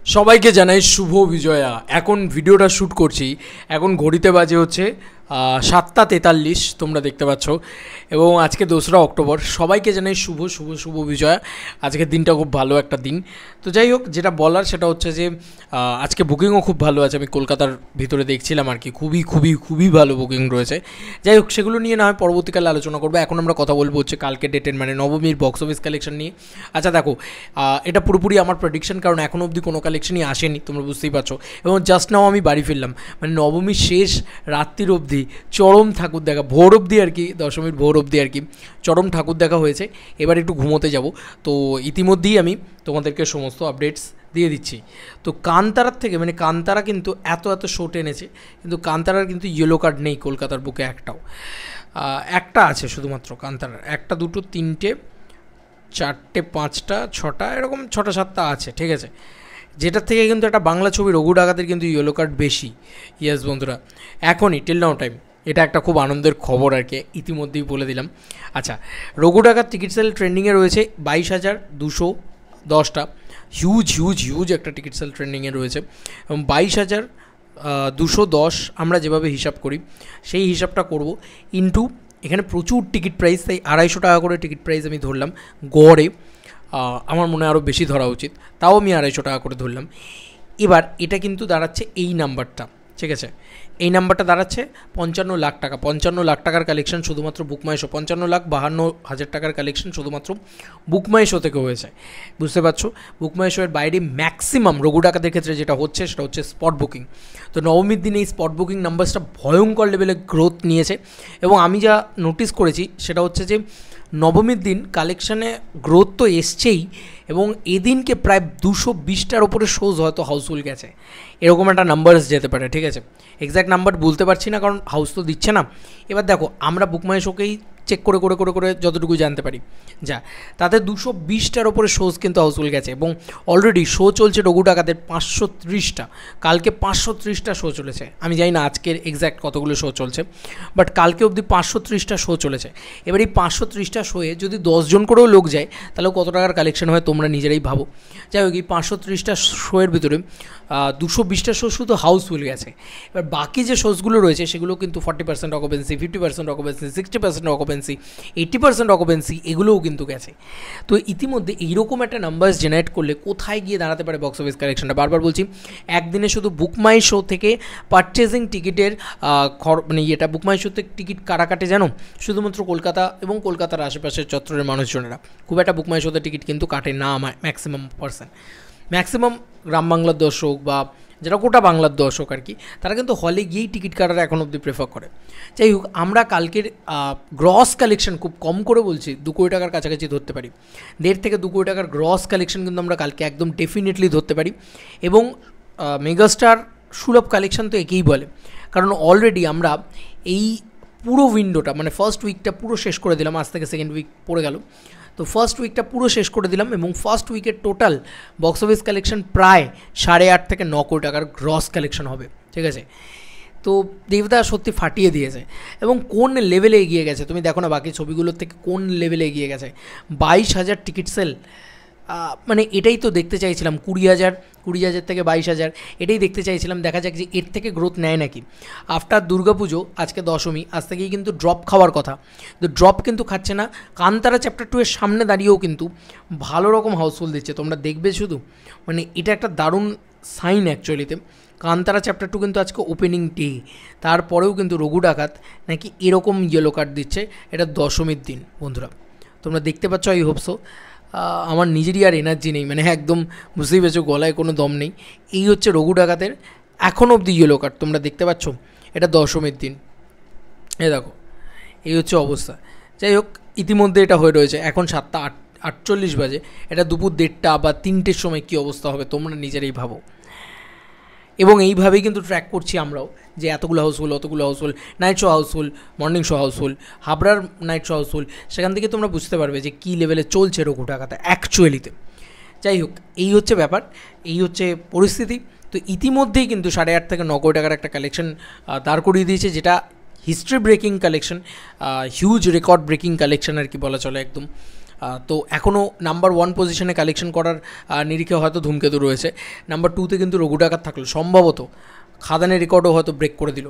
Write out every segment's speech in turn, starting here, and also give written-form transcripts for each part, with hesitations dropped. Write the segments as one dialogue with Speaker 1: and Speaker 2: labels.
Speaker 1: সবাইকে জানাই শুভ বিজয়া। এখন ভিডিওটা শ্যুট করছি, এখন ঘড়িতে বাজে হচ্ছে 7:43 তোমরা দেখতে পাচ্ছ, এবং আজকে 2রা অক্টোবর। সবাইকে জানাই শুভ শুভ শুভ বিজয়া। আজকের দিনটা খুব ভালো একটা দিন। তো যাই হোক, যেটা বলার সেটা হচ্ছে যে আজকে বুকিংও খুব ভালো আছে। আমি কলকাতার ভিতরে দেখছিলাম আর কি, খুবই খুবই খুবই ভালো বুকিং রয়েছে। যাই হোক, সেগুলো নিয়ে না হয় পরবর্তীকালে আলোচনা করবো। এখন আমরা কথা বলবো হচ্ছে কালকে ডেটের মানে নবমীর বক্স অফিস কালেকশন নিয়ে। আচ্ছা দেখো, এটা পুরোপুরি আমার প্রেডিকশন, কারণ এখনও অবধি কোনো কালেকশনই আসেনি, তোমরা বুঝতেই পারছো। এবং জাস্ট নাও আমি বাড়ি ফিরলাম, মানে নবমীর শেষ রাত্রির অবধি চরম ঠাকুর দেখা, ভোর অবধি আর কি, দশমীর ভোর অবধি আর কি চরম ঠাকুর দেখা হয়েছে। এবার একটু ঘুমোতে যাব, তো ইতিমধ্যেই আমি তোমাদেরকে সমস্ত আপডেটস দিয়ে দিচ্ছি। তো কান্তারার থেকে, মানে কান্তারা কিন্তু এত শো টেনেছে, কিন্তু কান্তারার কিন্তু ইয়েলো কার্ড নেই কলকাতার বুকে একটাও। একটা আছে শুধুমাত্র কান্তারার, একটা দুটো তিনটে চারটে পাঁচটা ছটা এরকম 6টা 7টা আছে, ঠিক আছে। যেটার থেকে কিন্তু একটা বাংলা ছবি রঘু ডাকাতের কিন্তু ইয়েলো কার্ড বেশি। ইয়েস বন্ধুরা, এখনই টিল নাও টাইম, এটা একটা খুব আনন্দের খবর আর কি, ইতিমধ্যেই বলে দিলাম। আচ্ছা, রঘু ডাকাত টিকিট সেল ট্রেন্ডিংয়ে রয়েছে 22,210টা, হিউজ হিউজ হিউজ একটা টিকিট সেল ট্রেন্ডিংয়ে রয়েছে। এবং 22,210 আমরা যেভাবে হিসাব করি সেই হিসাবটা করব ইন্টু, এখানে প্রচুর টিকিট প্রাইস, তাই 250 টাকা করে টিকিট প্রাইস আমি ধরলাম গড়ে। আমার মনে হয় আরও বেশি ধরা উচিত, তাও আমি 250 টাকা করে ধরলাম। এবার এটা কিন্তু দাঁড়াচ্ছে এই নাম্বারটা, ঠিক আছে। এই নাম্বারটা দাঁড়াচ্ছে 55 লাখ টাকা। 55 লাখ টাকার কালেকশন শুধুমাত্র বুকমাই শো, 55,52,000 টাকার কালেকশন শুধুমাত্র বুকমাই শো থেকে হয়েছে। বুঝতে পারছো, বুকমাই শোয়ের বাইরে ম্যাক্সিমাম রঘু ডাকাতের ক্ষেত্রে যেটা হচ্ছে সেটা হচ্ছে স্পট বুকিং। তো নবমীর দিনে এই স্পট বুকিং নাম্বারসটা ভয়ঙ্কর লেভেলে গ্রোথ নিয়েছে। এবং আমি যা নোটিস করেছি সেটা হচ্ছে যে নবমীর দিন কালেকশানে গ্রোথ তো এসছেই, এবং এদিনকে প্রায় 220টার ওপরে শোজ হয়তো হাউসফুল গেছে, এরকম একটা নাম্বারস যেতে পারে, ঠিক আছে। এক্স্যাক্ট নাম্বার বলতে পারছি না, কারণ হাউস তো দিচ্ছে না। এবার দেখো, আমরা বুকমাই শোকেই চেক করে করে করে করে যতটুকু জানতে পারি যা, তাতে 220টার ওপরে শোজ কিন্তু হাউসফুল গেছে। এবং অলরেডি শো চলছে রঘু ডাকাতের 530টা, কালকে 530টা শো চলেছে। আমি জানি না আজকের এক্স্যাক্ট কতগুলো শো চলছে, বাট কালকে অবধি 530টা শো চলেছে। এবার এই 530টা শোয়ে যদি 10 জন করেও লোক যায়, তাহলে কত টাকার কালেকশন হয় তোমরা নিজেরাই ভাবো। যাই হোক, এই 530টা শোয়ের ভিতরে 220টা শো শুধু হাউসফুল গেছে। এবার বাকি যে শোজগুলো রয়েছে সেগুলো কিন্তু 40% অকুপেন্সি, 50% অকুপেন্সি, 60% অকুপেন্সি, 80% অকুপেন্সি, এগুলোও কিন্তু গেছে। তো ইতিমধ্যে এইরকম একটা নাম্বারস জেনারেট করলে কোথায় গিয়ে দাঁড়াতে পারে বক্স অফিস কালেকশনটা, বারবার বলছি। একদিনে শুধু বুকমাই শো থেকে পারচেজিং টিকিটের মানে এটা বুকমাই শো থেকে টিকিট কারা কাটে জানো? শুধুমাত্র কলকাতা এবং কলকাতার আশেপাশের চত্বরের মানুষজনেরা। খুব একটা বুকমাই শোতে টিকিট কিন্তু কাটে না ম্যাক্সিমাম গ্রাম বাংলার দর্শক বা যারা গোটা বাংলার দর্শক আর কি, তারা কিন্তু হলে গিয়েই টিকিট কাটার এখন অবধি প্রেফার করে। যাই হোক, আমরা কালকের গ্রস কালেকশন খুব কম করে বলছি 2 কোটি টাকার কাছাকাছি ধরতে পারি। 1.5 থেকে 2 কোটি টাকার গ্রস কালেকশন কিন্তু আমরা কালকে একদম ডেফিনেটলি ধরতে পারি। এবং মেগাস্টার সুলভ কালেকশন তো একেই বলে, কারণ অলরেডি আমরা এই পুরো উইন্ডোটা, মানে ফার্স্ট উইকটা পুরো শেষ করে দিলাম। আজ থেকে সেকেন্ড উইক পড়ে গেল, তো ফার্স্ট উইকটা পুরো শেষ করে দিলাম। এবং ফার্স্ট উইকের টোটাল বক্স অফিস কালেকশন প্রায় 8.5 থেকে 9 কোটি টাকার গ্রস কালেকশন হবে, ঠিক আছে। তো দেবদা সত্যি ফাটিয়ে দিয়েছে, এবং কোন লেভেলে এগিয়ে গেছে তুমি দেখো না, বাকি ছবিগুলোর থেকে কোন লেভেলে এগিয়ে গেছে। 22,000 টিকিট সেল, মানে এটাই তো দেখতে চাইছিলাম। 20,000 থেকে 22,000, এটাই দেখতে চাইছিলাম। দেখা যাক যে এর থেকে গ্রোথ নেয় নাকি। আফটার দুর্গাপুজো, আজকে দশমী, আজ থেকেই কিন্তু ড্রপ খাওয়ার কথা, তো ড্রপ কিন্তু খাচ্ছে না। কান্তারা চ্যাপ্টার 2 এর সামনে দাঁড়িয়েও কিন্তু ভালো রকম হাউসফুল দিচ্ছে, তোমরা দেখবে শুধু, মানে এটা একটা দারুণ সাইন অ্যাকচুয়ালিতে। কান্তারা চ্যাপ্টার 2 কিন্তু আজকে ওপেনিং ডে, তারপরেও কিন্তু রঘু ডাকাত নাকি এরকম ইয়েলো কার্ড দিচ্ছে। এটা দশমীর দিন বন্ধুরা, তোমরা দেখতে পাচ্ছ। I hope so. আমার নিজেরই আর এনার্জি নেই, মানে একদম বুঝতেই পারছো, গলায় কোনো দম নেই। এই হচ্ছে রঘু ডাকাতের এখন অবধি ইয়েলো কার্ড, তোমরা দেখতে পাচ্ছ। এটা দশমীর দিন, এ দেখো, এই হচ্ছে অবস্থা। যাই হোক, ইতিমধ্যে এটা হয়ে রয়েছে, এখন 7:48 বাজে। এটা দুপুর 1:30 বা 3টের সময় কী অবস্থা হবে তোমরা নিজেরাই ভাবো। এবং এইভাবেই কিন্তু ট্র্যাক করছি আমরাও, যে এতগুলো houseful, night show houseful, morning show houseful, হাবড়ার নাইট শো হাউসফুল। সেখান থেকে তোমরা বুঝতে পারবে যে কী লেভেলে চলছে রঘু ডাকাতে অ্যাকচুয়ালিতে। যাই হোক, এই হচ্ছে ব্যাপার, এই হচ্ছে পরিস্থিতি। তো ইতিমধ্যেই কিন্তু 8.5 থেকে 9 কোটি টাকার একটা কালেকশন দাঁড় করিয়ে দিয়েছে, যেটা history breaking collection, huge record breaking collection আর কি বলা চলে একদম। তো এখনও নাম্বার 1 পজিশনে কালেকশন করার নিরিখে হয়তো ধূমকেতু রয়েছে। নাম্বার 2তে কিন্তু রঘু ডাকাত থাকলো, সম্ভবত খাদানের রেকর্ডও হয়তো ব্রেক করে দিল।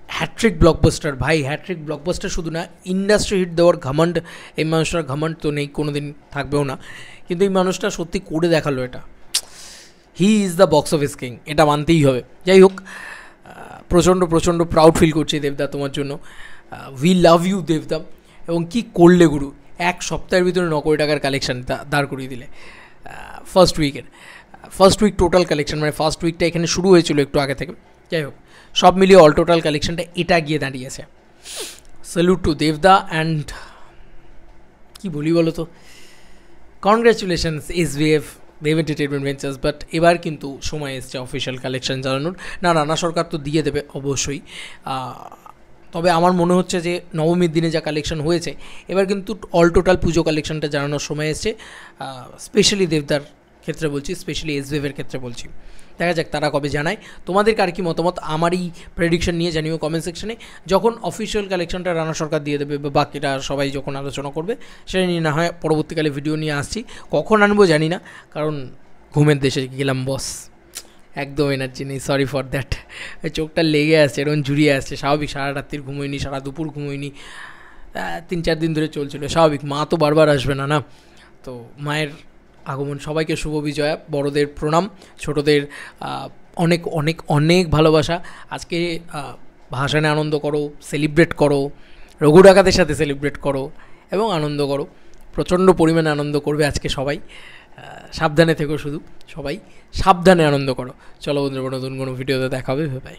Speaker 1: হ্যাট্রিক ব্লকবাস্টার ভাই, হ্যাট্রিক ব্লকবাস্টার শুধু না, ইন্ডাস্ট্রি হিট দেওয়ার ঘমণ্ড, এই মানুষটার ঘমণ্ড তো নেই, কোনো দিন থাকবেও না, কিন্তু এই মানুষটা সত্যি করে দেখালো এটা। He is the box office king, এটা মানতেই হবে। যাই হোক, প্রচণ্ড প্রচণ্ড প্রাউড ফিল করছি দেবদা তোমার জন্য। উই লাভ ইউ দেবদা। এবং কি করলে গুরু, 1 সপ্তাহের ভিতরে 9 কোটি টাকার কালেকশান দাঁড় করিয়ে দিলে ফার্স্ট উইক টোটাল কালেকশান, মানে ফার্স্ট উইকটা এখানে শুরু হয়েছিল একটু আগে থেকে। যাই হোক, সব মিলিয়ে অল টোটাল কালেকশানটা এটা গিয়ে দাঁড়িয়েছে। স্যালুট টু দেবদা অ্যান্ড কী বলি বলো তো, congratulations SVF, Dev entertainment ventures. But এবার কিন্তু সময় এসছে অফিসিয়াল কালেকশন জানানোর। না, রানা সরকার তো দিয়ে দেবে অবশ্যই, তবে আমার মনে হচ্ছে যে নবমীর দিনে যা কালেকশন হয়েছে, এবার কিন্তু অল টোটাল পুজো কালেকশনটা জানানোর সময় এসছে, স্পেশালি দেবদার ক্ষেত্রে বলছি, স্পেশালি SVF-এর ক্ষেত্রে বলছি। দেখা যাক তারা কবে জানায়। তোমাদের কার কি মতামত আমার এই প্রেডিকশন নিয়ে জানিও কমেন্ট সেকশনে। যখন অফিসিয়াল কালেকশনটা রানা সরকার দিয়ে দেবে বা বাকিটা সবাই যখন আলোচনা করবে, সেটা নিয়ে না হয় পরবর্তীকালে ভিডিও নিয়ে আসছি। কখন আনবো জানি না, কারণ ঘুমের দেশে গেলাম বস, একদম এনার্জি নেই, সরি ফর দ্যাট। চোখটা লেগে আসছে, এরকম জুড়িয়ে আসছে, স্বাভাবিক। সারা রাত্রির ঘুমোয়নি, সারা দুপুর ঘুমোয়নি, 3-4 দিন ধরে চলছিল, স্বাভাবিক। মা তো বারবার আসবে না, না তো মায়ের আগমন। সবাইকে শুভ বিজয়া, বড়দের প্রণাম, ছোটদের অনেক অনেক অনেক ভালোবাসা। আজকে ভাসানে আনন্দ করো, সেলিব্রেট করো, রঘু ডাকাতের সাথে সেলিব্রেট করো এবং আনন্দ করো, প্রচণ্ড পরিমাণে আনন্দ করবে আজকে সবাই। সাবধানে থেকো, শুধু সবাই সাবধানে আনন্দ করো। চলো বন্ধুরা, নতুন কোনো ভিডিওতে দেখা হবে, বাই।